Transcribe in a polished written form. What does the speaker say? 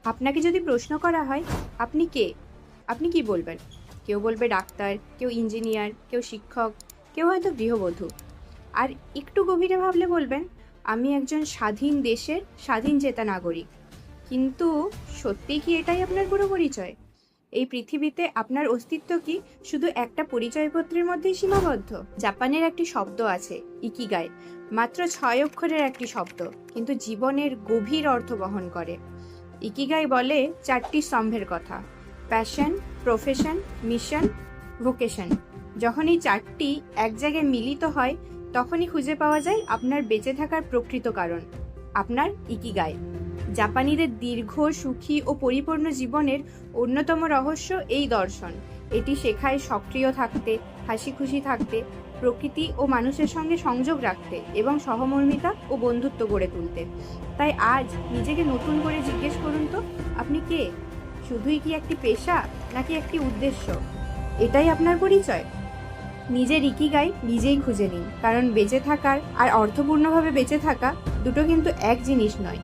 আপনাকে যদি প্রশ্ন করা হয় আপনি কে, আপনি কি বলবেন? কেউ বলবে ডাক্তার, কেউ ইঞ্জিনিয়ার, কেউ শিক্ষক, কেউ হয়তো গৃহবধূ। আর একটু গভীরে ভাবলে বলবেন আমি একজন স্বাধীন দেশের স্বাধীন চেতা নাগরিক। কিন্তু সত্যিই কি এটাই আপনার পুরো পরিচয়? এই পৃথিবীতে আপনার অস্তিত্ব কি শুধু একটা পরিচয়পত্রের মধ্যেই সীমাবদ্ধ? জাপানের একটি শব্দ আছে ইকিগাই, মাত্র 6 অক্ষরের একটি শব্দ, কিন্তু জীবনের গভীর অর্থ বহন করে। ইকিগাই বলে 4টি স্তম্ভের কথা: প্যাশন, প্রফেশন, মিশন, ভোকেশন। যখন এই 4টি এক জায়গায় মিলিত হয় তখনই খুঁজে পাওয়া যায় আপনার বেঁচে থাকার প্রকৃত কারণ, আপনার ইকিগাই। জাপানিদের দীর্ঘ, সুখী ও পরিপূর্ণ জীবনের অন্যতম রহস্য এই দর্শন। এটি শেখায় সক্রিয় থাকতে, হাসি খুশি থাকতে, প্রকৃতি ও মানুষের সঙ্গে সংযোগ রাখতে এবং সহমর্মিতা ও বন্ধুত্ব গড়ে তুলতে। তাই আজ নিজেকে নতুন করে জিজ্ঞেস করুন তো, আপনি কে? শুধুই কি একটি পেশা, নাকি একটি উদ্দেশ্য? এটাই আপনার পরিচয়। নিজের ইকিগাই নিজেই খুঁজে নিন, কারণ বেঁচে থাকার আর অর্থপূর্ণভাবে বেঁচে থাকা দুটো কিন্তু এক জিনিস নয়।